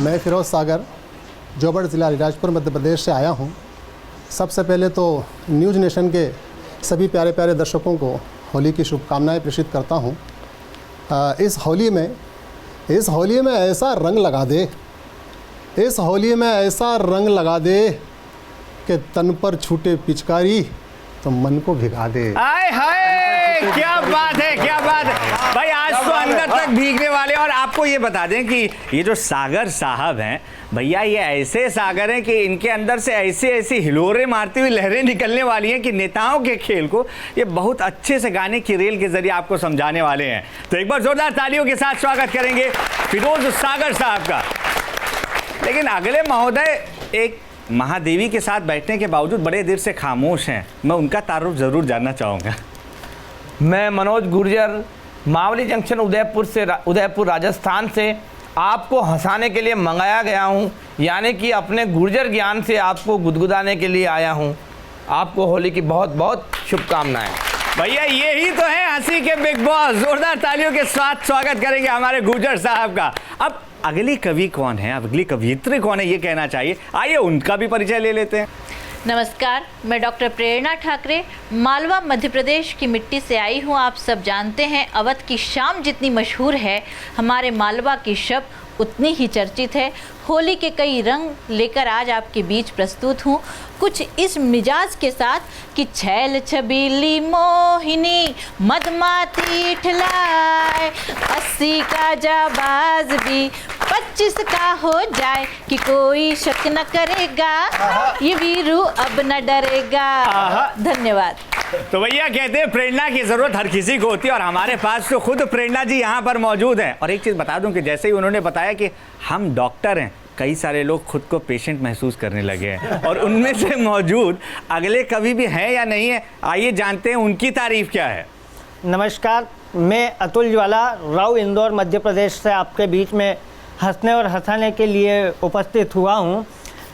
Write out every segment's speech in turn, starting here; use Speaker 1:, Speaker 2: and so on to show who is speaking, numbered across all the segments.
Speaker 1: मैं फिरोज़ सागर जोबड़ ज़िला अलीराजपुर मध्य प्रदेश से आया हूँ। सबसे पहले तो न्यूज़ नेशन के सभी प्यारे प्यारे दर्शकों को होली की शुभकामनाएं प्रेषित करता हूँ। इस होली में ऐसा रंग लगा दे, इस होली में ऐसा रंग लगा दे कि तन पर छूटे पिचकारी तो मन को भिगा दे।
Speaker 2: आए हाय, क्या बात है, क्या बात है भाई। आज तो अंदर तक भीगने वाले। और आपको ये बता दें कि ये जो सागर साहब हैं भैया, ये ऐसे सागर हैं कि इनके अंदर से ऐसी ऐसी हिलोरे मारती हुई लहरें निकलने वाली हैं कि नेताओं के खेल को ये बहुत अच्छे से गाने की रेल के जरिए आपको समझाने वाले हैं। तो एक बार जोरदार तालियों के साथ स्वागत करेंगे फिरोज सागर साहब का। लेकिन अगले महोदय एक महादेवी के साथ बैठने के बावजूद बड़े देर से खामोश हैं। मैं उनका तारुफ ज़रूर जानना चाहूँगा।
Speaker 3: मैं मनोज गुर्जर, मावली जंक्शन उदयपुर राजस्थान से आपको हंसाने के लिए मंगाया गया हूं, यानी कि अपने गुर्जर ज्ञान से आपको गुदगुदाने के लिए आया हूं। आपको होली की बहुत बहुत शुभकामनाएं।
Speaker 2: भैया यही तो है हंसी के बिग बॉस। जोरदार तालियों के साथ स्वागत करेंगे हमारे गुर्जर साहब का। अब अगली कवि कौन है, अगली कवियत्री कौन है, ये कहना चाहिए। आइए उनका भी परिचय ले लेते हैं।
Speaker 4: नमस्कार, मैं डॉक्टर प्रेरणा ठाकरे मालवा मध्य प्रदेश की मिट्टी से आई हूँ। आप सब जानते हैं अवध की शाम जितनी मशहूर है, हमारे मालवा की शब उतनी ही चर्चित है। होली के कई रंग लेकर आज आपके बीच प्रस्तुत हूँ, कुछ इस मिजाज के साथ कि छैल छबीली मोहिनी मदमाती ठिलाए, 80 का जाबाज भी 25 का हो जाए कि कोई शक न करेगा, ये वीरू अब न डरेगा। धन्यवाद।
Speaker 2: तो भैया कहते हैं प्रेरणा की जरूरत हर किसी को होती है और हमारे पास तो खुद प्रेरणा जी यहाँ पर मौजूद हैं। और एक चीज़ बता दूं कि जैसे ही उन्होंने बताया कि हम डॉक्टर हैं, कई सारे लोग खुद को पेशेंट महसूस करने लगे हैं। और उनमें से मौजूद अगले कवि भी हैं या नहीं है, आइए जानते हैं उनकी तारीफ क्या है।
Speaker 5: नमस्कार, मैं अतुल ज्वाला राव इंदौर मध्य प्रदेश से आपके बीच में हंसने और हंसाने के लिए उपस्थित हुआ हूँ।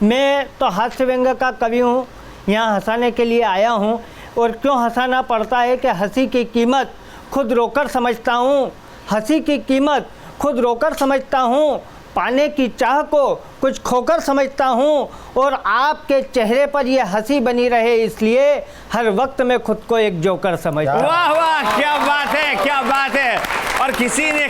Speaker 5: मैं तो हास्य व्यंग्य का कवि हूँ, यहाँ हंसाने के लिए आया हूँ। और क्यों हंसाना पड़ता है कि हंसी की कीमत खुद रोकर समझता हूँ, हंसी की कीमत खुद रोकर समझता हूँ, पाने की चाह को कुछ खोकर समझता हूँ। और आपके चेहरे पर ये हंसी बनी रहे इसलिए हर वक्त मैं खुद को एक जोकर समझता हूँ।
Speaker 2: वाह वाह, क्या बात है, क्या बात है। और किसी ने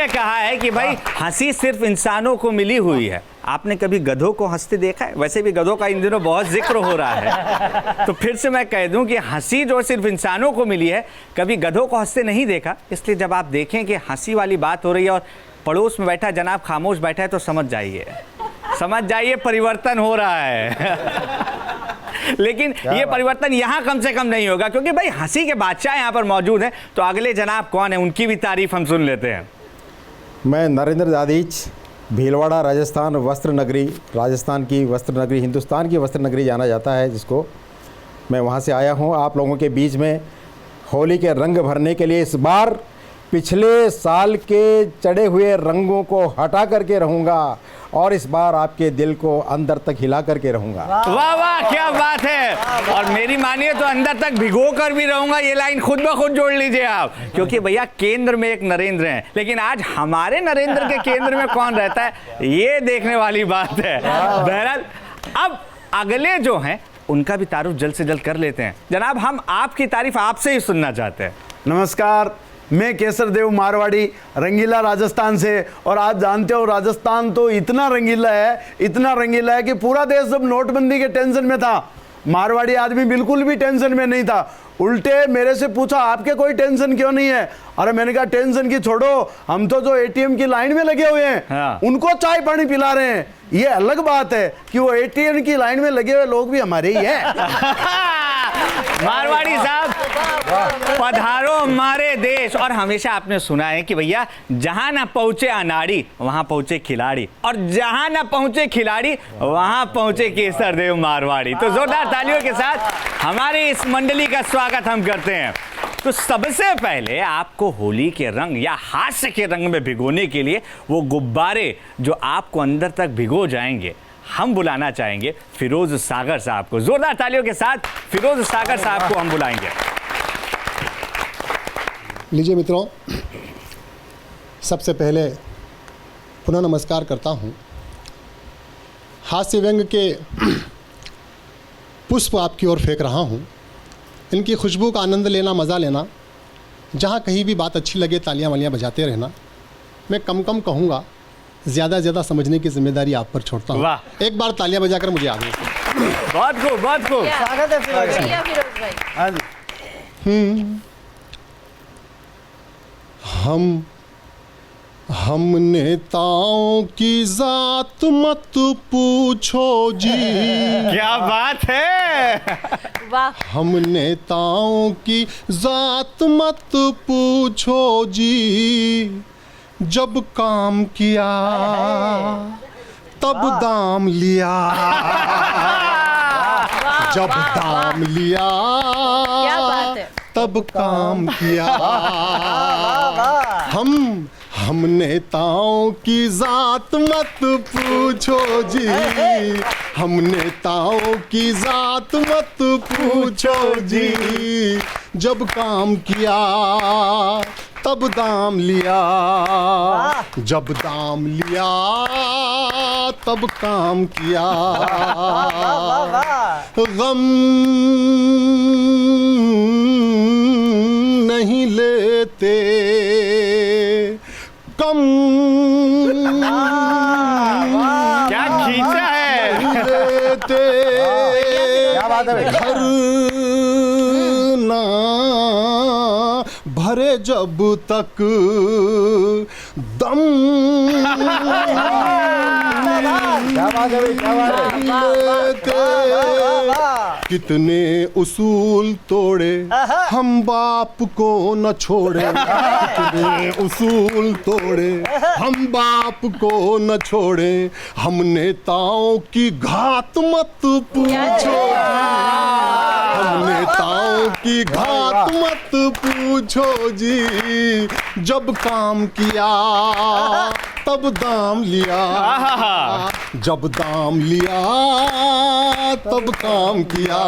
Speaker 2: कहा है कि भाई हंसी सिर्फ इंसानों को मिली हुई है। आपने कभी गधों को हंसते देखा है? वैसे भी गधों का इन दिनों बहुत जिक्र हो रहा है। तो फिर से मैं कह दूं कि हंसी जो सिर्फ इंसानों को मिली है, कभी गधों को हंसते नहीं देखा। इसलिए जब आप देखें कि हंसी वाली बात हो रही है और पड़ोस में बैठा जनाब खामोश बैठा है, तो समझ जाइए परिवर्तन हो रहा है। लेकिन ये परिवर्तन यहाँ कम से कम नहीं होगा, क्योंकि भाई हंसी के बादशाह यहाँ पर मौजूद हैं। तो अगले जनाब कौन है, उनकी भी तारीफ हम सुन लेते हैं।
Speaker 6: मैं नरेंद्र दादीच, भीलवाड़ा राजस्थान, वस्त्र नगरी, राजस्थान की वस्त्र नगरी, हिंदुस्तान की वस्त्र नगरी जाना जाता है जिसको, मैं वहाँ से आया हूँ आप लोगों के बीच में होली के रंग भरने के लिए। इस बार पिछले साल के चढ़े हुए रंगों को हटा करके रहूँगा और इस बार आपके दिल को अंदर तक हिला करके रहूँगा।
Speaker 2: वाह वाह, क्या बात है। और मेरी मानिए तो अंदर तक भिगो कर भी रहूँगा, ये लाइन खुद ब खुद जोड़ लीजिए आप, क्योंकि भैया केंद्र में एक नरेंद्र हैं। लेकिन आज हमारे नरेंद्र के केंद्र में कौन रहता है, ये देखने वाली बात है। बहरहाल अब अगले जो हैं उनका भी तारुफ जल्द से जल्द कर लेते हैं। जनाब, हम आपकी तारीफ आपसे ही सुनना चाहते हैं।
Speaker 7: नमस्कार, मैं केसर देव मारवाड़ी, रंगीला राजस्थान से। और आप जानते हो राजस्थान तो इतना रंगीला है कि पूरा देश जब नोटबंदी के टेंशन में था, मारवाड़ी आदमी बिल्कुल भी टेंशन में नहीं था। उल्टे मेरे से पूछा आपके कोई टेंशन क्यों नहीं है? अरे मैंने कहा टेंशन की छोड़ो, हम तो जो एटीएम की लाइन में लगे हुए हैं,
Speaker 2: हाँ।
Speaker 7: उनको चाय पानी पिला रहे हैं। ये अलग बात है कि वो एटीएम की लाइन में लगे हुए लोग भी हमारे ही हैं।
Speaker 2: मारवाड़ी साहब पधारो हमारे देश। और हमेशा आपने सुना है कि भैया जहां ना पहुंचे अनाड़ी वहां पहुंचे खिलाड़ी, और जहां ना पहुंचे खिलाड़ी वहां पहुंचे केसर देव मारवाड़ी। तो जोरदार तालियों के साथ हमारी इस मंडली का स्वागत हम करते हैं। तो सबसे पहले आपको होली के रंग या हास्य के रंग में भिगोने के लिए वो गुब्बारे जो आपको अंदर तक भिगो जाएंगे, हम बुलाना चाहेंगे फिरोज सागर साहब को। जोरदार तालियों के साथ फिरोज सागर साहब को हम बुलाएंगे।
Speaker 1: लीजिए मित्रों, सबसे पहले पुनः नमस्कार करता हूँ। हास्य व्यंग के पुष्प आपकी ओर फेंक रहा हूँ। इनकी खुशबू का आनंद लेना, मज़ा लेना। जहाँ कहीं भी बात अच्छी लगे तालियां वालियां बजाते रहना। मैं कम कम कहूँगा, ज़्यादा समझने की जिम्मेदारी आप पर छोड़ता हूँ।
Speaker 2: वाह।
Speaker 1: एक बार तालियां बजाकर मुझे आगे।
Speaker 2: बहुत खूब, बहुत खूब।
Speaker 5: स्वागत है फिरोज भाई।
Speaker 4: शुक्रिया फिरोज भाई।
Speaker 7: हाँ जी।
Speaker 1: हम नेताओं की जात मत पूछो जी।
Speaker 2: क्या बात है।
Speaker 4: वाह।
Speaker 1: हम नेताओं की जात मत पूछो जी। जब काम किया तब दाम लिया। जब दाम लिया
Speaker 4: क्या बात है।
Speaker 1: तब काम किया। हम नेताओं की जात मत पूछो जी। हम नेताओं की जात मत पूछो जी। जब काम किया तब दाम लिया। जब दाम लिया तब काम किया। गम नहीं लेते कम।
Speaker 2: क्या खींचा है।
Speaker 1: लेते
Speaker 6: क्या बात है भाई।
Speaker 1: घर ना भरे जब तक दम।
Speaker 6: क्या बात है भाई, क्या बात है।
Speaker 1: लेते कितने उसूल तोड़े हम बाप को न छोड़े। कितने उसूल तोड़े हम बाप को न छोड़े। हम नेताओं की घात मत पूछो। हम नेताओं की घात मत पूछो जी। जब काम किया तब दाम लिया। जब दाम लिया तब काम किया।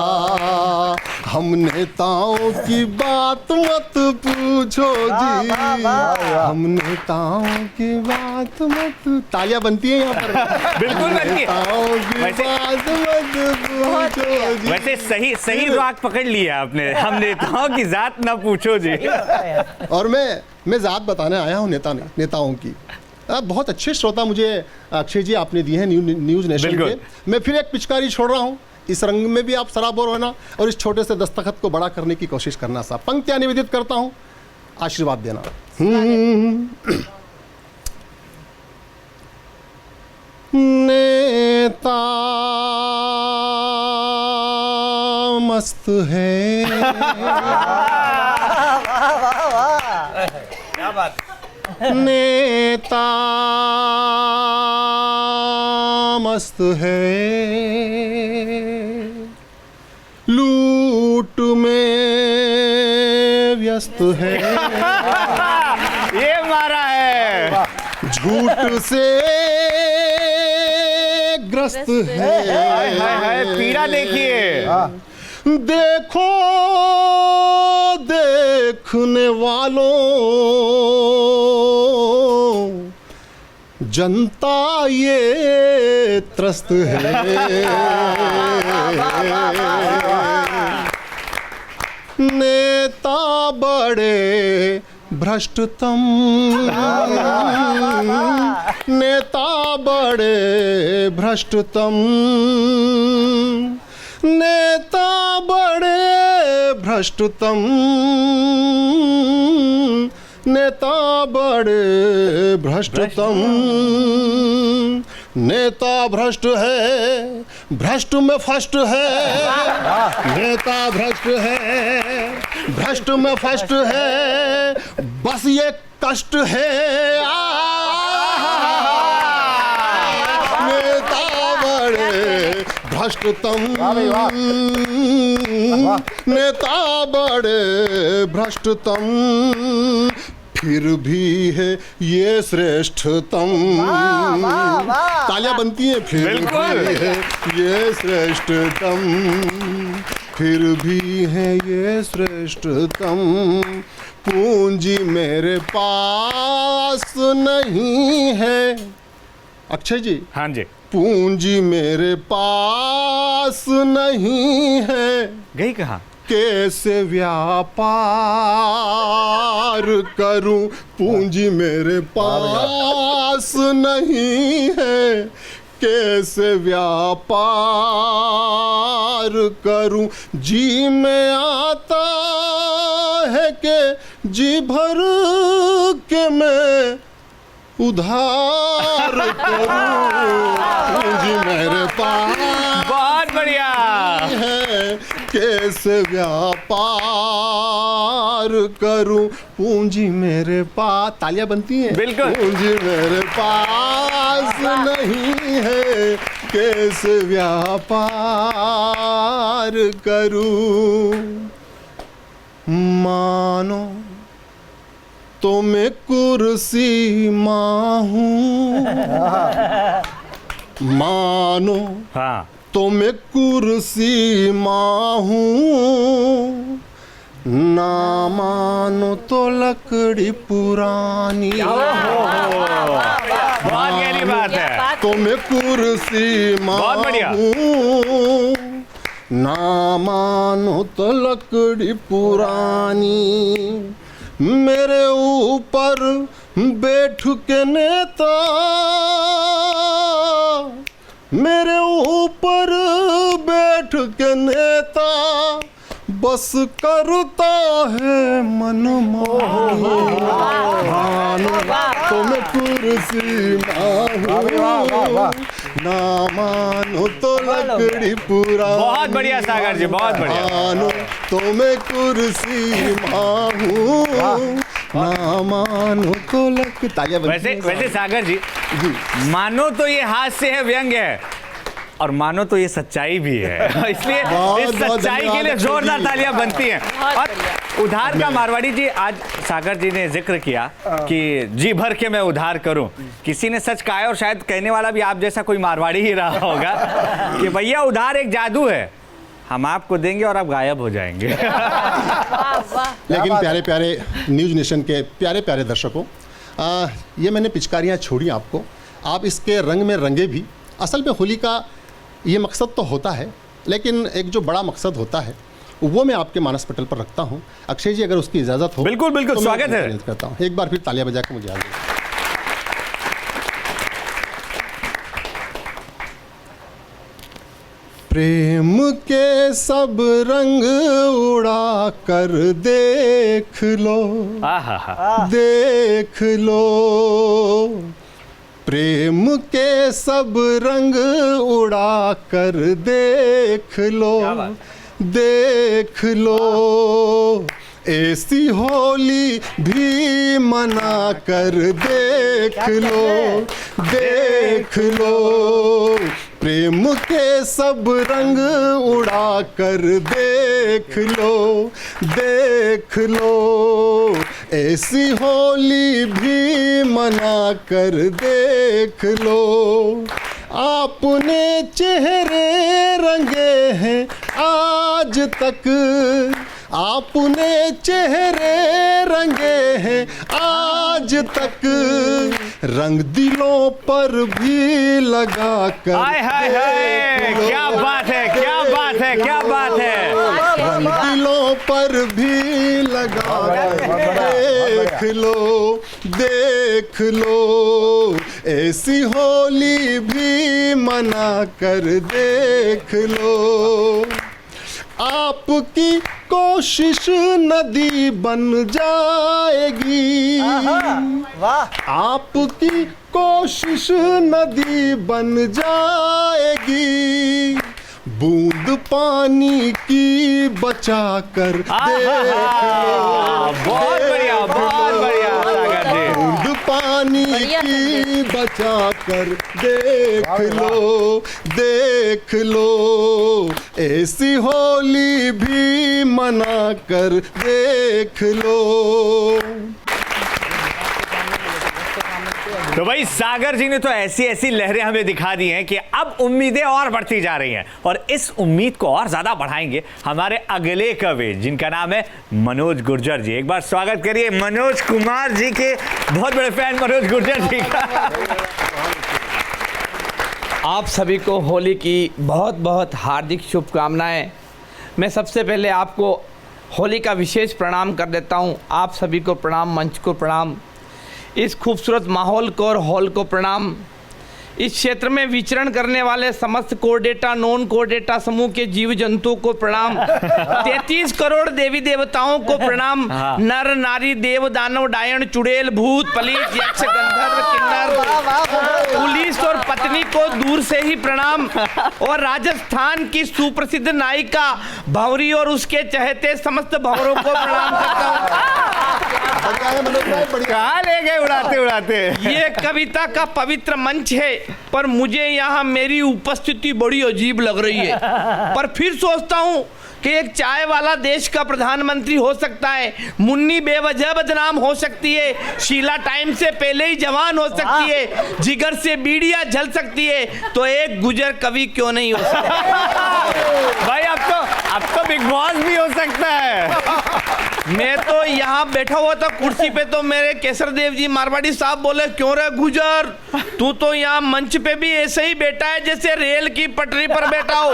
Speaker 1: हम नेताओं की बात मत पूछो जी। हम नेताओं की बात मत। तालियां बनती है यहाँ पर।
Speaker 2: बिल्कुल बनती है।
Speaker 1: नेताओं की
Speaker 2: वैसे-
Speaker 1: बात मत पूछो जी।
Speaker 2: वैसे सही राग पकड़ लिया आपने। हम नेताओं की जात ना पूछो जी।
Speaker 1: और मैं जात बताने आया हूँ नेताओं की। बहुत अच्छे श्रोता मुझे अक्षय जी आपने दिए हैं न्यूज़ नेशन
Speaker 2: बिल्कुल।
Speaker 1: के। मैं फिर एक पिचकारी छोड़ रहा हूँ। इस रंग में भी आप सराबोर होना और इस छोटे से दस्तखत को बड़ा करने की कोशिश करना। साहब पंक्तियां निवेदित करता हूँ, आशीर्वाद देना। नेता मस्त है।
Speaker 3: क्या बात।
Speaker 1: नेता मस्त है। लूट में व्यस्त है।
Speaker 2: ये मारा है।
Speaker 1: झूठ से ग्रस्त है।
Speaker 2: हाय, पीड़ा देखिए।
Speaker 1: देखो देखने वालों, जनता ये त्रस्त है। नेता बड़े भ्रष्टतम। नेता बड़े भ्रष्टतम। नेता बड़े भ्रष्टतम। नेता बड़े भ्रष्टतम। नेता भ्रष्ट है, भ्रष्ट में फर्स्ट है। नेता भ्रष्ट है, भ्रष्ट में फर्स्ट है। बस ये कष्ट है। नेता बड़े भ्रष्टतम। नेता बड़े भ्रष्टतम। फिर भी है ये श्रेष्ठतम। तालियां बनती हैं। फिर भी है ये श्रेष्ठतम। फिर भी है ये श्रेष्ठतम। पूंजी मेरे पास नहीं है। अक्षय जी,
Speaker 2: हाँ जी,
Speaker 1: पूंजी मेरे पास नहीं है,
Speaker 2: गई कहाँ?
Speaker 1: कैसे व्यापार करूं, पूंजी मेरे पास नहीं है, कैसे व्यापार करूं, जी में आता है कि जी भर के मैं उधार करूं, पूंजी मेरे पास
Speaker 2: बहुत बढ़िया।
Speaker 1: है, कैसे व्यापार करूं, पूंजी मेरे पास, तालियां बनती हैं,
Speaker 2: बिल्कुल।
Speaker 1: पूंजी मेरे पास नहीं है, कैसे व्यापार करूं, मानो तो मैं कुर्सी माहूं, मानो
Speaker 2: हाँ,
Speaker 1: तो मैं कुर्सी माहूं, ना मानो तो लकड़ी पुरानी,
Speaker 2: बहुत गहरी बात है।
Speaker 1: तो मैं कुर्सी
Speaker 2: बहुत बढ़िया।
Speaker 1: माहूं, ना मानो तो लकड़ी पुरानी, मेरे ऊपर बैठ के नेता, मेरे ऊपर बैठ के नेता बस करता है मनमानी, मानो तो मैं कुर्सी माहूं, ना मानो तो लकड़ी पुरानी,
Speaker 2: बहुत बढ़िया सागर जी, बहुत बढ़िया।
Speaker 1: मानो तो मैं कुर्सी माहूं, ना मानो तो लकड़ी, तालियां बनती
Speaker 2: वैसे
Speaker 1: हैं।
Speaker 2: वैसे सागर जी, मानो तो ये हास्य है, व्यंग्य है, और मानो तो ये सच्चाई भी है। इसलिए
Speaker 1: बहुत
Speaker 2: इस
Speaker 1: बहुत
Speaker 2: सच्चाई के लिए
Speaker 1: धन्यवाद
Speaker 2: जोरदार
Speaker 1: जी।
Speaker 2: तालियां बनती हैं। और उधार का मारवाड़ी जी, आज सागर जी ने जिक्र किया कि जी भर के मैं उधार करूं, किसी ने सच कहा है, और शायद कहने वाला भी आप जैसा कोई मारवाड़ी ही रहा होगा कि भैया उधार एक जादू है, हम आपको देंगे और आप गायब हो जाएंगे।
Speaker 1: लेकिन प्यारे प्यारे न्यूज़ नेशन के प्यारे प्यारे दर्शकों, ये मैंने पिचकारियाँ छोड़ी आपको, आप इसके रंग में रंगे भी। असल में होली का ये मकसद तो होता है, लेकिन एक जो बड़ा मकसद होता है वो मैं आपके मानस पटल पर रखता हूँ। अक्षय जी, अगर उसकी इजाज़त हो।
Speaker 2: बिल्कुल बिल्कुल,
Speaker 1: तो मैं
Speaker 2: स्वागत है।
Speaker 1: चैलेंज करता हूँ, एक बार फिर तालियां बजा के मुझे आगे। प्रेम के सब रंग उड़ा कर देख लो,
Speaker 2: आहा,
Speaker 1: देख लो, प्रेम के सब रंग उड़ा कर देख लो, देख लो, ऐसी होली भी मना कर देख लो, देख लो, प्रेम के सब रंग उड़ा कर देख लो, देख लो, ऐसी होली भी मना कर देख लो, आपने चेहरे रंगे हैं आज तक, आपने चेहरे रंगे हैं आज तक, रंग दिलों पर भी लगा कर
Speaker 2: हाय हाय हाय, क्या बात है, क्या बात है, क्या बात है।
Speaker 1: रंग दिलों पर भी लगा कर देख लो, देख लो, ऐसी होली भी मना कर देख लो, आपकी कोशिश नदी बन जाएगी, आपकी कोशिश नदी बन जाएगी, बूंद पानी की बचा कर देख लो,
Speaker 2: बहुत बढ़िया, बहुत बढ़िया सागर जी।
Speaker 1: बूंद पानी की बचा कर देख लो, देख लो, ऐसी होली भी मना कर देख लो।
Speaker 2: तो भाई सागर जी ने तो ऐसी ऐसी लहरें हमें दिखा दी हैं कि अब उम्मीदें और बढ़ती जा रही हैं, और इस उम्मीद को और ज्यादा बढ़ाएंगे हमारे अगले कवि, जिनका नाम है मनोज गुर्जर जी। एक बार स्वागत करिए मनोज कुमार जी के, बहुत बड़े फैन मनोज गुर्जर जी का।
Speaker 3: आप सभी को होली की बहुत बहुत हार्दिक शुभकामनाएं। मैं सबसे पहले आपको होली का विशेष प्रणाम कर देता हूं। आप सभी को प्रणाम, मंच को प्रणाम, इस खूबसूरत माहौल को और हॉल को प्रणाम। इस क्षेत्र में विचरण करने वाले समस्त core data, non core data समूह के जीव जंतुओं को प्रणाम। 33 करोड़ देवी देवताओं को प्रणाम। नर नारी देव दानव डायन चुड़ैल भूत पलीत यक्ष गंधर्व किन्नर पुलिस और पत्नी को दूर से ही प्रणाम। और राजस्थान की सुप्रसिद्ध नायिका भंवरी और उसके चहेते समस्त भंवरों को प्रणाम करता हूँ।
Speaker 2: कहाँ ले गए उड़ाते उड़ाते।
Speaker 3: ये कविता का पवित्र मंच है, पर मुझे यहाँ मेरी उपस्थिति बड़ी अजीब लग रही है। पर फिर सोचता हूँ कि एक चाय वाला देश का प्रधानमंत्री हो सकता है, मुन्नी बेवजह बदनाम हो सकती है, शीला टाइम से पहले ही जवान हो सकती है, जिगर से बीड़ियां जल सकती है, तो एक गुजर कवि क्यों नहीं हो सकता।
Speaker 2: भाई अब तो बिग बॉस भी हो सकता है।
Speaker 3: मैं तो यहाँ बैठा हुआ था कुर्सी पे, तो मेरे केसर देव जी मारवाड़ी साहब बोले, क्यों रे गुजर, तू तो यहाँ मंच पे भी ऐसे ही बैठा है जैसे रेल की पटरी पर बैठा हो।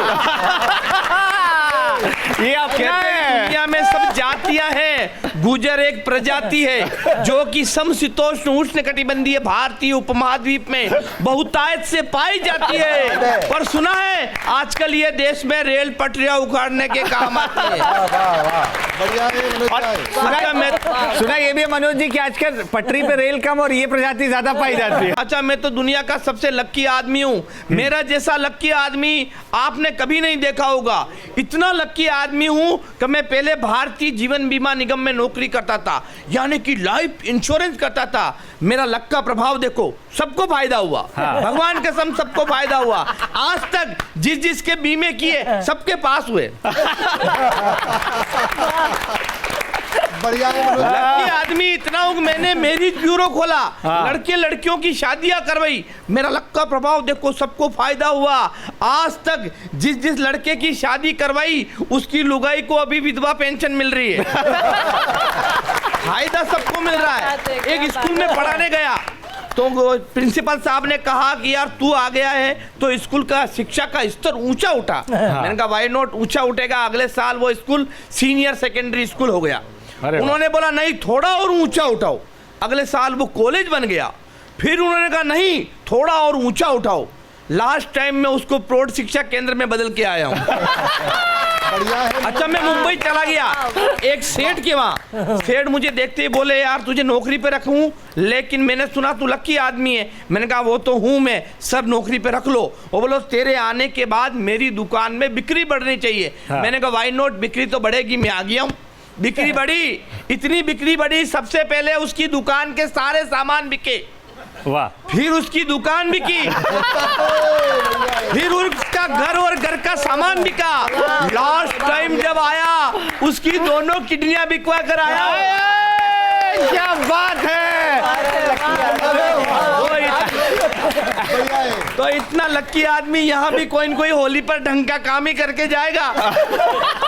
Speaker 2: ये अपना है।
Speaker 3: दुनिया में सब जातियां हैं, गुजर एक प्रजाति है जो कि समशीतोष्ण उष्णकटिबंधीय भारतीय उपमहाद्वीप में बहुतायत से पाई जाती है। पर सुना है आजकल ये देश में रेल पटरियां उखाड़ने के काम आती है।
Speaker 2: सुना ये भी मनोज जी कि आजकल पटरी पे रेल कम और ये प्रजाति ज्यादा पाई जाती है।
Speaker 3: अच्छा, मैं तो दुनिया का सबसे लक्की आदमी हूँ। मेरा जैसा लक्की आदमी आपने कभी नहीं देखा होगा। इतना लक्की आदमी हूँ कि मैं पहले भारतीय जीवन बीमा निगम में नौकरी करता था, यानी कि लाइफ इंश्योरेंस करता था। मेरा लक का प्रभाव देखो, सबको फायदा हुआ। हाँ। भगवान कसम सबको फायदा हुआ। आज तक जिसके बीमे किए सबके पास हुए।
Speaker 1: बढ़िया है।
Speaker 3: लड़की आदमी इतना हूँ कि मैंने मैरिज ब्यूरो खोला। हाँ। लड़के लड़कियों की शादियां करवाई। मेरा लक का प्रभाव देखो, सबको फायदा हुआ। आज तक जिस लड़के की शादी करवाई उसकी लुगाई को अभी विधवा पेंशन मिल रही है। फायदा सबको मिल रहा है। एक स्कूल में पढ़ाने गया तो प्रिंसिपल साहब ने कहा कि यार तू आ गया है तो स्कूल का शिक्षा का स्तर ऊंचा उठा। हाँ। मैंने कहा वाई नॉट, ऊंचा उठेगा। अगले साल वो स्कूल सीनियर सेकेंडरी स्कूल हो गया। उन्होंने बोला नहीं, थोड़ा और ऊंचा उठाओ। अगले साल वो कॉलेज बन गया। फिर उन्होंने कहा नहीं, थोड़ा और ऊंचा उठाओ। लास्ट टाइम में उसको प्रौढ़ शिक्षा केंद्र में बदल के आया हूँ। अच्छा, मैं मुंबई चला गया एक सेठ के वहाँ। सेठ मुझे देखते ही बोले, यार तुझे नौकरी पे रखूं, लेकिन मैंने सुना तू लक्की आदमी है। मैंने कहा वो तो हूँ मैं, सब नौकरी पे रख लो। वो बोलो तेरे आने के बाद मेरी दुकान में बिक्री बढ़नी चाहिए। हाँ। मैंने कहा वाई नॉट, बिक्री तो बढ़ेगी, मैं आ गया हूँ। बिक्री बढ़ी, इतनी बिक्री बढ़ी, सबसे पहले उसकी दुकान के सारे सामान बिके।
Speaker 2: वाह।
Speaker 3: फिर उसकी दुकान बिकी। फिर उसका घर और घर का सामान बिका। लास्ट टाइम जब आया उसकी दोनों किडनियां बिकवा कर आया।
Speaker 2: क्या बात है।
Speaker 3: तो इतना लक्की आदमी यहाँ भी कोई न कोई होली पर ढंग का काम ही करके जाएगा।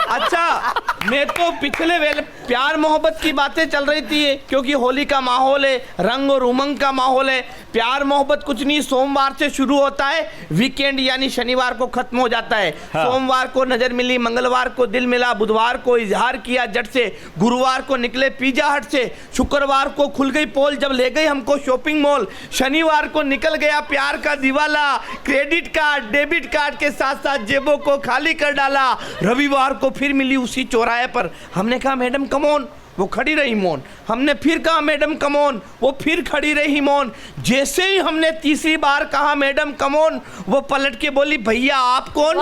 Speaker 3: अच्छा, मैं तो पिछले वेले प्यार मोहब्बत की बातें चल रही थी, क्योंकि होली का माहौल है, रंग और उमंग का माहौल है। प्यार मोहब्बत कुछ नहीं, सोमवार से शुरू होता है, वीकेंड यानी शनिवार को खत्म हो जाता है। हाँ। सोमवार को नजर मिली, मंगलवार को दिल मिला, बुधवार को इजहार किया जट से, गुरुवार को निकले पिज्जा हट से, शुक्रवार को खुल गई पोल जब ले गई हमको शॉपिंग मॉल, शनिवार को निकल गया प्यार का दिवाला, क्रेडिट कार्ड डेबिट कार्ड के साथ साथ जेबों को खाली कर डाला। रविवार को फिर मिली उसी चौराहे पर। हमने कहा मैडम कम ऑन, वो खड़ी रही मौन। हमने फिर कहा मैडम कम ऑन, वो फिर खड़ी रही मौन। जैसे ही हमने तीसरी बार कहा मैडम कम ऑन, वो पलट के बोली भैया आप कौन।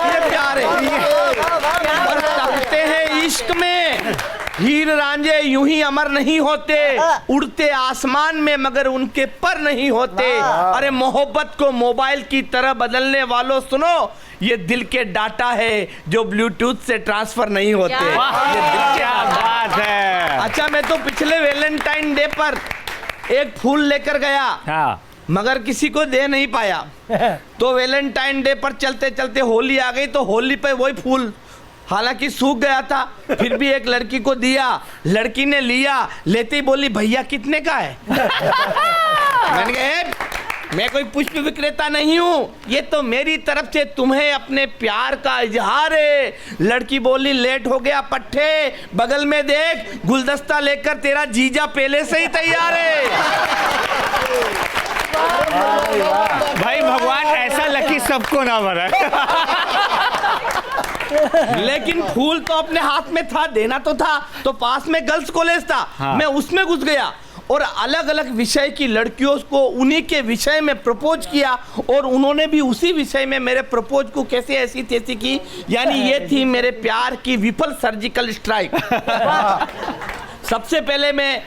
Speaker 3: ये प्यार है। और तकते हैं इश्क में, हीर रांझे यूं ही अमर नहीं होते, उड़ते आसमान में मगर उनके पर नहीं होते। अरे मोहब्बत को मोबाइल की तरह बदलने वालों सुनो, ये दिल के डाटा है जो ब्लूटूथ से ट्रांसफर नहीं होते। ये दिल क्या बात है। अच्छा, मैं तो पिछले वैलेंटाइन डे पर एक फूल लेकर गया। हाँ। मगर किसी को दे नहीं पाया। तो वैलेंटाइन डे पर चलते चलते होली आ गई, तो होली पे वही फूल हालांकि सूख गया था, फिर भी एक लड़की को दिया। लड़की ने लिया, लेते ही बोली भैया कितने का है। मैंने कहा मैं कोई पुष्प विक्रेता नहीं हूँ, ये तो मेरी तरफ से तुम्हें अपने प्यार का इजहार है। लड़की बोली लेट हो गया पट्टे, बगल में देख गुलदस्ता लेकर तेरा जीजा पहले से ही तैयार है।
Speaker 2: भाई भगवान ऐसा लकी सबको ना बनाए।
Speaker 3: लेकिन फूल तो अपने हाथ में था, देना तो था, तो पास में गर्ल्स कॉलेज था।
Speaker 2: हाँ।
Speaker 3: मैं उसमें घुस गया और अलग अलग विषय की लड़कियों को उन्हीं के विषय में प्रपोज किया और उन्होंने भी उसी विषय में मेरे प्रपोज को कैसे ऐसी तैसी की। यानी ये थी मेरे प्यार की विफल सर्जिकल स्ट्राइक। सबसे पहले मैं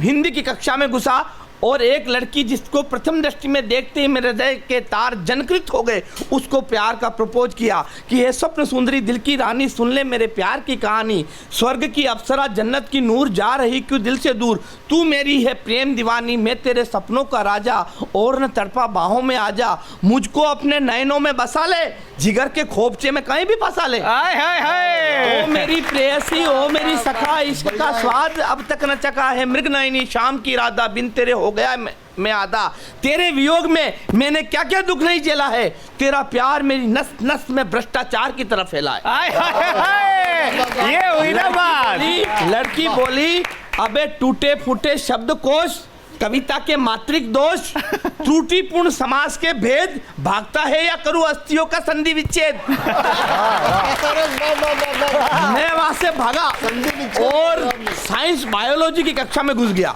Speaker 3: हिंदी की कक्षा में घुसा और एक लड़की जिसको प्रथम दृष्टि में देखते ही मेरे हृदय के तार जनकृत हो गए, उसको प्यार का प्रपोज किया कि हे स्वप्न सुंदरी दिल की रानी, सुन ले मेरे प्यार की कहानी। स्वर्ग की अप्सरा जन्नत की नूर, जा रही क्यों दिल से दूर, तू मेरी है प्रेम दीवानी, मैं तेरे सपनों का राजा, और न तड़पा बाहों में आजा, मुझको अपने नयनों में बसा ले, जिगर के खोपचे में कहीं भी फंसा ले।
Speaker 2: हाय हाय हाय।
Speaker 3: ओ मेरी प्रेयसी, ओ मेरी सखा, इश्क का स्वाद अब तक न चखा है, मृग नयनी शाम की राधा, बिन तेरे हो गया मैं आधा, तेरे वियोग में मैंने क्या क्या दुख नहीं झेला है, तेरा प्यार मेरी नस नस में भ्रष्टाचार की तरफ फैला है।
Speaker 2: हाय हाय हाय। ये हुई ना बात।
Speaker 3: लड़की बोली अबे टूटे फूटे शब्दकोश, कविता के मात्रिक दोष, त्रुटिपूर्ण समास के भेद, भागता है या करूं अस्थियों का संधि विच्छेद। मैं वहां से भागा और साइंस बायोलॉजी की कक्षा में घुस गया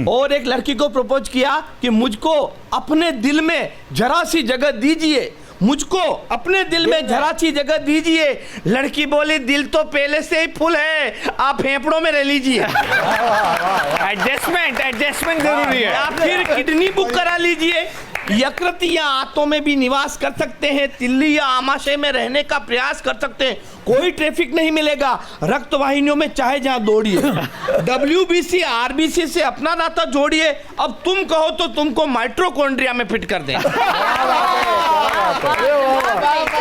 Speaker 3: और एक लड़की को प्रपोज किया कि मुझको अपने दिल में जरा सी जगह दीजिए, मुझको अपने दिल में जरा सी जगह दीजिए। लड़की बोली दिल तो पहले से ही फुल है, आप फेफड़ों में रह लीजिए।
Speaker 2: एडजस्टमेंट जरूरी है।
Speaker 3: या फिर किडनी बुक करा लीजिए। यकृत या आंतों में भी निवास कर सकते हैं, तिल्ली या आमाशय में रहने का प्रयास कर सकते हैं, कोई ट्रैफिक नहीं मिलेगा, रक्त वाहिनियों में चाहे जहां दौड़िए। WBC RBC से अपना नाता जोड़िए, अब तुम कहो तो तुमको माइट्रोकॉन्ड्रिया में फिट कर दें।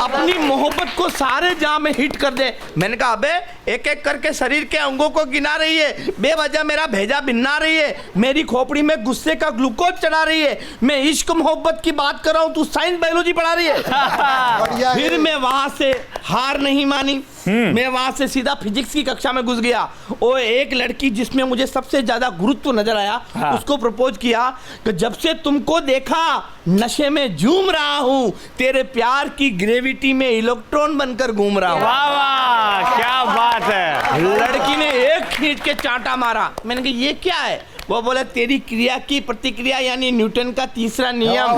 Speaker 3: अपनी मोहब्बत को सारे जहां में हिट कर दे। मैंने कहा अबे एक एक करके शरीर के अंगों को गिना रही है, बेवजह मेरा भेजा भिन्ना रही है, मेरी खोपड़ी में गुस्से का ग्लूकोज चढ़ा रही है, मैं इश्क मोहब्बत की बात कर रहा हूं, तू साइंस बायोलॉजी पढ़ा रही है। फिर मैं वहां से हार नहीं मानी, मैं वहां से सीधा फिजिक्स की कक्षा में घुस गया और एक लड़की जिसमें मुझे सबसे ज्यादा गुरुत्व नजर आया, उसको प्रपोज किया कि जब से तुमको देखा नशे में झूम रहा हूं, तेरे प्यार की ग्रेविटी में इलेक्ट्रॉन बनकर घूम रहा हूं।
Speaker 2: वाह वाह क्या बात है।
Speaker 3: लड़की ने एक खींच के चांटा मारा। मैंने कहा ये क्या है? वो बोला तेरी क्रिया की प्रतिक्रिया यानी न्यूटन का तीसरा नियम।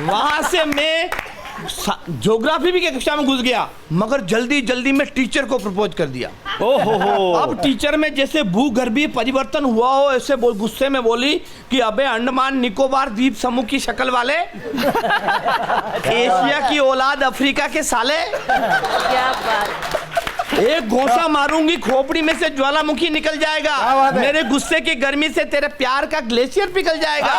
Speaker 3: वहां से मैं ज्योग्राफी भी की कक्षा में घुस गया, मगर जल्दी जल्दी में टीचर को प्रपोज कर दिया।
Speaker 2: ओहो।
Speaker 3: अब टीचर में जैसे भूगर्भीय परिवर्तन हुआ हो ऐसे गुस्से में बोली कि अबे अंडमान निकोबार द्वीप समूह की शक्ल वाले, एशिया की औलाद अफ्रीका के साले,
Speaker 4: क्या बात।
Speaker 3: एक घोंसा मारूंगी खोपड़ी में से ज्वालामुखी निकल जाएगा, मेरे गुस्से की गर्मी से तेरे प्यार का ग्लेशियर पिघल जाएगा।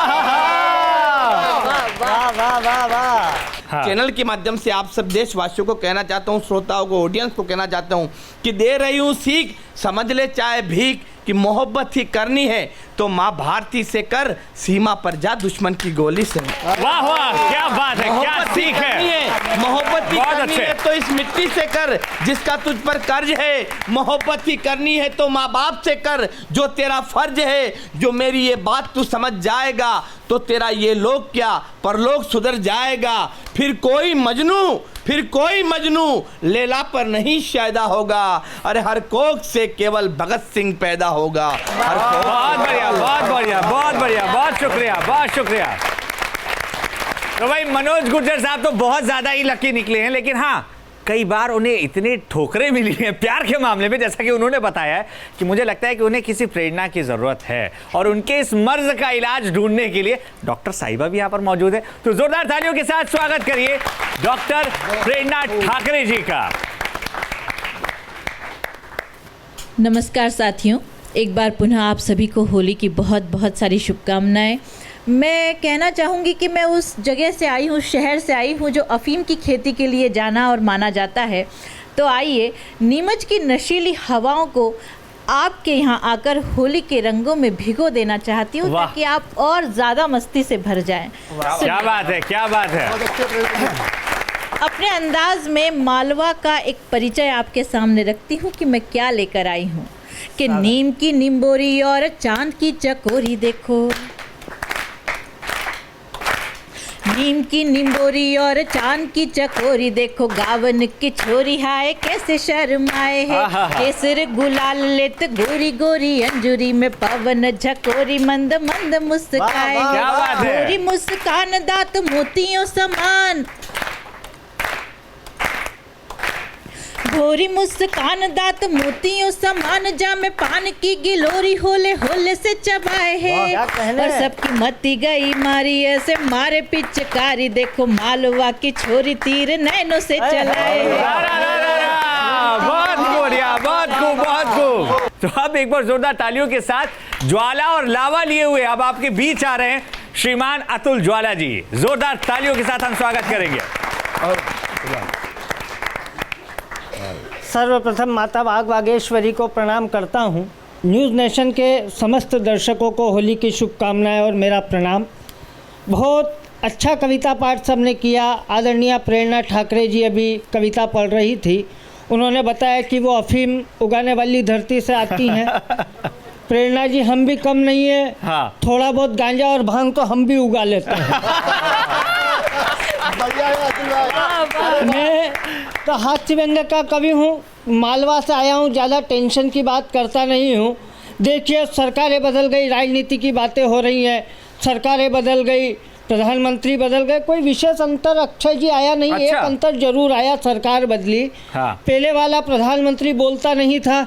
Speaker 5: वाह वाह वाह वाह।
Speaker 3: चैनल के माध्यम से आप सब देशवासियों को कहना चाहता हूँ, श्रोताओं को, ऑडियंस को कहना चाहता हूँ कि दे रही हूँ सीख, समझ ले चाहे भीख, कि मोहब्बत ही करनी है तो माँ भारती से कर, सीमा पर जा दुश्मन की गोली से।
Speaker 2: वाह वाह क्या बात है, क्या सीख है।
Speaker 3: मोहब्बत ही
Speaker 2: बहुत
Speaker 3: करनी
Speaker 2: अच्छे।
Speaker 3: है तो इस मिट्टी से कर जिसका तुझ पर कर्ज है, मोहब्बत ही करनी है तो माँ बाप से कर जो तेरा फर्ज है, जो मेरी ये बात तू समझ जाएगा तो तेरा ये लोग क्या परलोक सुधर जाएगा। फिर कोई मजनू लैला पर नहीं शायदा होगा, अरे हर कोख से केवल भगत सिंह पैदा होगा।
Speaker 2: बहुत बढ़िया बहुत बढ़िया बहुत बढ़िया, बहुत शुक्रिया बहुत शुक्रिया। तो भाई मनोज गुर्जर साहब तो बहुत ज़्यादा ही लकी निकले हैं, लेकिन हाँ कई बार उन्हें इतनी ठोकरें मिली हैं प्यार के मामले में, जैसा कि उन्होंने बताया है कि मुझे लगता है कि उन्हें किसी प्रेरणा की ज़रूरत है और उनके इस मर्ज का इलाज ढूंढने के लिए डॉक्टर साहिबा भी यहाँ पर मौजूद है। तो जोरदार तालियों के साथ स्वागत करिए डॉक्टर प्रेरणा ठाकरे जी का।
Speaker 4: नमस्कार साथियों, एक बार पुनः आप सभी को होली की बहुत बहुत सारी शुभकामनाएं। मैं कहना चाहूँगी कि मैं उस जगह से आई हूँ, शहर से आई हूँ जो अफ़ीम की खेती के लिए जाना और माना जाता है। तो आइए नीमच की नशीली हवाओं को आपके यहाँ आकर होली के रंगों में भिगो देना चाहती हूँ
Speaker 2: वाह।
Speaker 4: ताकि आप और ज़्यादा मस्ती से भर जाएं।
Speaker 2: क्या बात है, क्या बात है।
Speaker 4: अपने अंदाज में मालवा का एक परिचय आपके सामने रखती हूँ कि मैं क्या लेकर आई हूँ कि नीम की निम्बोरी और चांद की चकोरी देखो, नीम की निम्बोरी और चांद की चकोरी देखो, गावन की छोरी हाय कैसे शर्माए है, केसर गुलाल लेत गोरी गोरी अंजुरी में पवन झकोरी मंद मंद मुस्काए,
Speaker 2: क्या बात है।
Speaker 4: गोरी मुस्कान दांत मोतियों समान, गोरी मुस्कान दांत मोतियों समान, जामे पान की गिलोरी होले होले से चबाए है,
Speaker 5: क्या कहने
Speaker 4: और
Speaker 5: हैं।
Speaker 4: सबकी मती गई मारी ऐसे मारे पिचकारी देखो, मालवा की छोरी तीर नैनों से चलाए है।
Speaker 2: बहुत बढ़िया, बहुत खूब, बहुत खूब। तो अब एक बार जोरदार तालियों के साथ ज्वाला और लावा लिए हुए अब आपके बीच आ रहे हैं श्रीमान अतुल ज्वाला जी। जोरदार तालियों के साथ हम स्वागत करेंगे।
Speaker 5: सर्वप्रथम माता बाग बागेश्वरी को प्रणाम करता हूँ। न्यूज़ नेशन के समस्त दर्शकों को होली की शुभकामनाएं और मेरा प्रणाम। बहुत अच्छा कविता पाठ सबने किया। आदरणीय प्रेरणा ठाकरे जी अभी कविता पढ़ रही थी। उन्होंने बताया कि वो अफीम उगाने वाली धरती से आती हैं। प्रेरणा जी हम भी कम नहीं है,
Speaker 2: हाँ।
Speaker 5: थोड़ा बहुत गांजा और भांग तो हम भी उगा लेते हैं। मैं तो हास्य व्यंग्य का कवि हूँ, मालवा से आया हूँ, ज़्यादा टेंशन की बात करता नहीं हूँ। देखिए सरकारें बदल गई, राजनीति की बातें हो रही हैं, सरकारें बदल गई, प्रधानमंत्री बदल गए, कोई विशेष अंतर अक्षय जी आया नहीं।
Speaker 2: अच्छा।
Speaker 5: एक अंतर जरूर आया, सरकार बदली।
Speaker 2: हाँ।
Speaker 5: पहले वाला प्रधानमंत्री बोलता नहीं था,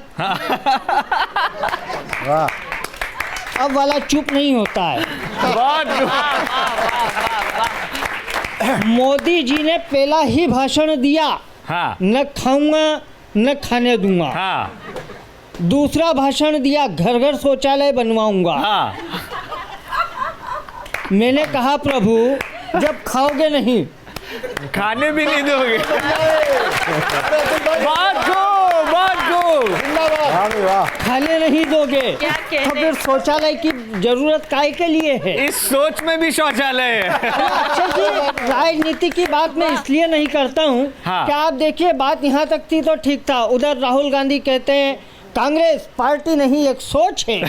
Speaker 5: अब वाला चुप नहीं होता है। मोदी जी ने पहला ही भाषण दिया,
Speaker 2: हाँ,
Speaker 5: न खाऊंगा न खाने दूंगा।
Speaker 2: हाँ,
Speaker 5: दूसरा भाषण दिया, घर घर शौचालय बनवाऊंगा।
Speaker 2: हाँ।
Speaker 5: मैंने कहा प्रभु जब खाओगे नहीं,
Speaker 2: खाने भी नहीं दोगे। बहुत खूब, बहुत खूब।
Speaker 5: खाने नहीं दोगे
Speaker 4: क्या कहने?
Speaker 5: तो फिर शौचालय की जरूरत काय के लिए है?
Speaker 2: इस सोच में भी शौचालय है।
Speaker 5: अच्छा जी, राजनीति की बात मैं इसलिए नहीं करता हूँ
Speaker 2: हाँ।
Speaker 5: कि आप देखिए बात यहाँ तक थी तो ठीक था। उधर राहुल गांधी कहते हैं कांग्रेस पार्टी नहीं एक सोच है।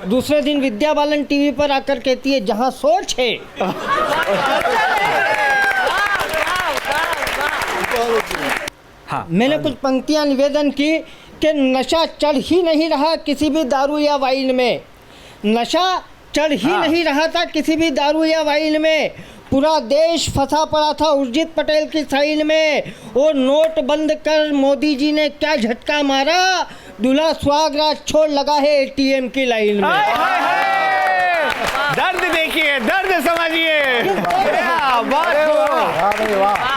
Speaker 5: दूसरे दिन विद्या बालन टीवी पर आकर कहती है जहाँ सोच है।
Speaker 2: हाँ।
Speaker 5: मैंने कुछ पंक्तियां निवेदन की कि नशा चढ़ ही नहीं रहा किसी भी दारू या वाइन में, नशा चढ़ ही
Speaker 2: हाँ।
Speaker 5: नहीं रहा था किसी भी दारू या वाइन में। पूरा देश फंसा पड़ा था उर्जित पटेल की साइन में। वो नोट बंद कर मोदी जी ने क्या झटका मारा, दूल्हा सुहागराज छोड़ लगा है एटीएम की लाइन में।
Speaker 2: हाय, हाय, हाय। दर्द देखिए, दर्द समझिए। बहुत खूब,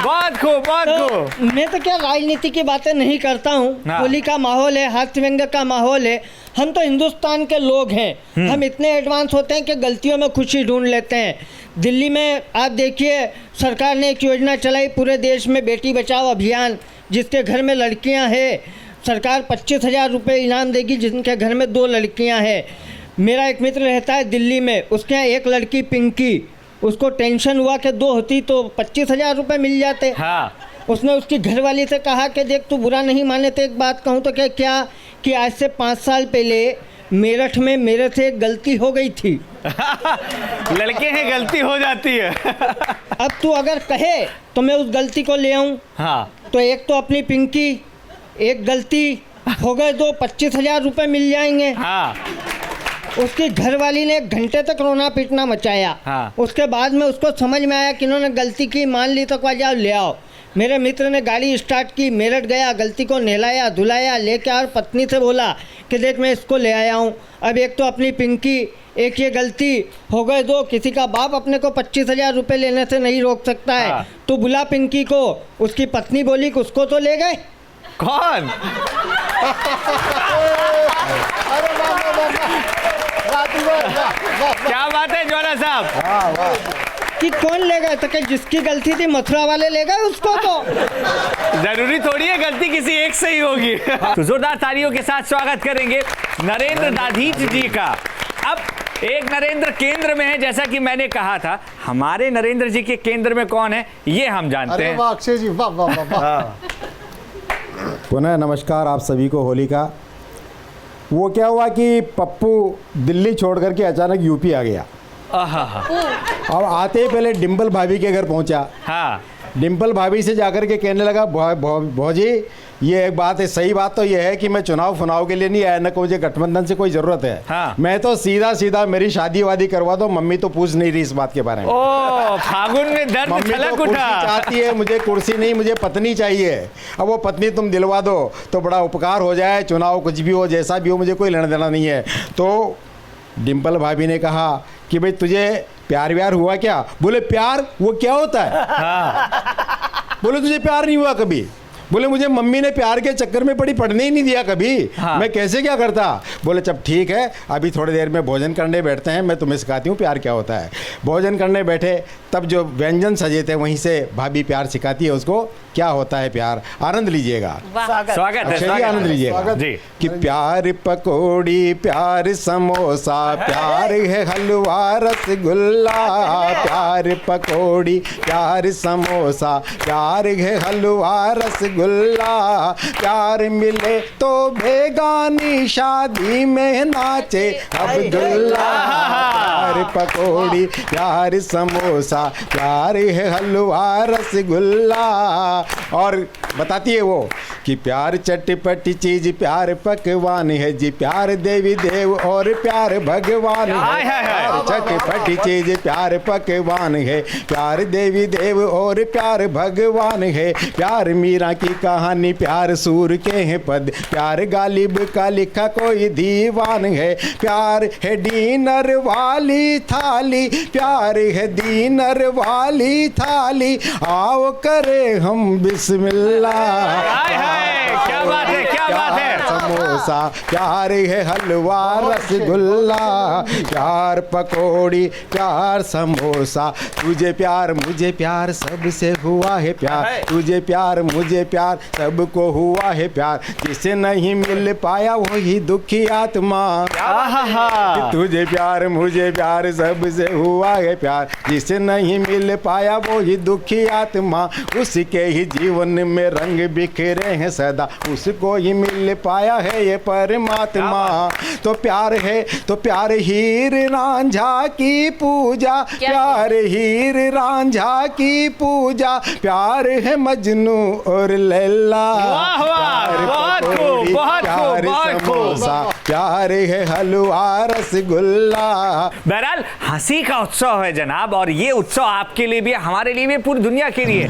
Speaker 2: बहुत खूब, बहुत खूब।
Speaker 5: तो मैं तो क्या राजनीति की बातें नहीं करता हूँ।
Speaker 2: हाँ।
Speaker 5: होली का माहौल है, हास्य व्यंग्य का माहौल है। हम तो हिंदुस्तान के लोग हैं, हम इतने एडवांस होते हैं कि गलतियों में खुशी ढूंढ लेते हैं। दिल्ली में आप देखिए सरकार ने एक योजना चलाई पूरे देश में, बेटी बचाओ अभियान। जिसके घर में लड़कियां हैं सरकार 25,000 रुपये इनाम देगी, जिनके घर में 2 लड़कियां हैं। मेरा एक मित्र रहता है दिल्ली में, उसके यहाँ एक लड़की पिंकी, उसको टेंशन हुआ कि 2 होती तो 25,000 रुपये मिल जाते।
Speaker 2: हाँ।
Speaker 5: उसने उसकी घरवाली से कहा कि देख तू बुरा नहीं माने तो एक बात कहूँ तो क्या कि आज से 5 साल पहले मेरठ में मेरे से एक गलती हो गई थी।
Speaker 2: लड़के हैं, गलती हो जाती है।
Speaker 5: अब तू अगर कहे तो मैं उस गलती को ले आऊँ।
Speaker 2: हाँ।
Speaker 5: तो एक तो अपनी पिंकी, एक गलती हो गए 2, 25,000 रुपये मिल जाएंगे।
Speaker 2: हाँ।
Speaker 5: उसकी घरवाली ने 1 घंटे तक रोना पीटना मचाया।
Speaker 2: हाँ।
Speaker 5: उसके बाद में उसको समझ में आया कि इन्होंने गलती की, मान ली तो क्या ले आओ। मेरे मित्र ने गाड़ी स्टार्ट की, मेरठ गया, गलती को नहलाया धुलाया, लेके और पत्नी से बोला कि देख मैं इसको ले आया हूँ। अब एक तो अपनी पिंकी, एक ये गलती हो गए 2। किसी का बाप अपने को 25,000 रुपये लेने से नहीं रोक सकता है।
Speaker 2: हाँ।
Speaker 5: तो बुला पिंकी को। उसकी पत्नी बोली कि उसको तो ले गए।
Speaker 2: कौन? क्या बात है ज्वाला साहब।
Speaker 5: कि कौन ले गए? तो कि जिसकी गलती थी मथुरा वाले ले गए उसको। तो
Speaker 2: जरूरी थोड़ी है गलती किसी एक से ही होगी। तो जोरदार तालियों के साथ स्वागत करेंगे नरेंद्र दाधीच जी का। अब एक नरेंद्र केंद्र में है, जैसा कि मैंने कहा था। हमारे नरेंद्र जी के केंद्र में कौन है ये हम जानते
Speaker 1: अरे
Speaker 2: हैं।
Speaker 1: वाह अक्षय जी, वाह वाह वाह वाह।
Speaker 6: पुनः नमस्कार आप सभी को होली का। वो क्या हुआ कि पप्पू दिल्ली छोड़ करके अचानक यूपी आ गया। अब आते ही पहले डिम्पल भाभी के घर पहुंचा।
Speaker 2: हाँ,
Speaker 6: डिम्पल भाभी से जाकर के कहने लगा, भौजी ये एक बात है, सही बात तो ये है कि मैं चुनाव फुनाव के लिए नहीं आया, न को मुझे गठबंधन से कोई जरूरत है।
Speaker 2: हाँ।
Speaker 6: मैं तो सीधा सीधा मेरी शादी वादी करवा दो, मम्मी तो पूछ नहीं रही इस बात के बारे में।
Speaker 2: ओ फागुन में दर्द
Speaker 6: मम्मी तो
Speaker 2: छलक
Speaker 6: कुर्सी
Speaker 2: उठा।
Speaker 6: चाहती है, मुझे कुर्सी नहीं, मुझे पत्नी चाहिए। अब वो पत्नी तुम दिलवा दो तो बड़ा उपकार हो जाए, चुनाव कुछ भी हो जैसा भी हो मुझे कोई लेना देना नहीं है। तो डिम्पल भाभी ने कहा कि भाई तुझे प्यार व्यार हुआ क्या? बोले प्यार वो क्या होता है? बोले तुझे प्यार नहीं हुआ कभी? बोले मुझे मम्मी ने प्यार के चक्कर में पढ़ने ही नहीं दिया कभी।
Speaker 2: हाँ।
Speaker 6: मैं कैसे क्या करता? बोले जब ठीक है, अभी थोड़ी देर में भोजन करने बैठते हैं, मैं तुम्हें सिखाती हूँ प्यार क्या होता है। भोजन करने बैठे तब जो व्यंजन सजे थे वहीं से भाभी प्यार सिखाती है उसको क्या होता है प्यार। आनंद लीजिएगा,
Speaker 2: स्वागत है,
Speaker 6: अक्षय जी
Speaker 2: स्वागत
Speaker 6: आनंद
Speaker 2: है।
Speaker 6: लीजिएगा
Speaker 2: जी।
Speaker 6: कि प्यार पकोड़ी, प्यार समोसा, प्यार है हलवा रसगुल्ला। प्यार पकोड़ी, प्यार समोसा, प्यार है हलवा रसगुल्ला। प्यार मिले तो बेगानी शादी में नाचे अब्दुल्ला। प्यार पकोड़ी, प्यार समोसा, प्यार है हलवा रसगुल्ला। और बताती है वो कि प्यार चटपटी चीज, प्यार पकवान है जी, प्यार देवी देव और प्यार भगवान है। प्यार चटपटी चीज, प्यार पकवान है, प्यार देवी देव और प्यार भगवान है। प्यार मीरा की कहानी, प्यार सूर के हैं पद, प्यार गालिब का लिखा कोई दीवान है। प्यार है डिनर वाली थाली, प्यार है डिनर वाली थाली, आओ करे हम बिस्मिल्लाह।
Speaker 2: क्या बात है, क्या बात है।
Speaker 6: समोसा, प्यार है हलवा रसगुल्ला। प्यार पकोड़ी, प्यार समोसा, तुझे प्यार मुझे प्यार सबसे हुआ है प्यार। तुझे प्यार मुझे प्यार सबको हुआ है प्यार। जिसे नहीं मिल पाया वही दुखी आत्मा। तुझे प्यार मुझे प्यार सबसे हुआ है प्यार। जिसे नहीं मिल पाया वही दुखी आत्मा। उसके ही जीवन में रंग बिखरे हैं सदा, उसको ही मिल पाया है ये परमात्मा। तो प्यार है तो प्यार हीर रांझा की पूजा, प्यार हीर रांझा की पूजा। प्यार है मजनू और लैला।
Speaker 2: बहुत खूब, बहुत खूब, बहुत खूब।
Speaker 6: प्यार है हलवा रसगुल्ला।
Speaker 2: बहरहाल हंसी का उत्सव है जनाब, और ये उत्सव आपके लिए भी, हमारे लिए भी, पूरी दुनिया के लिए।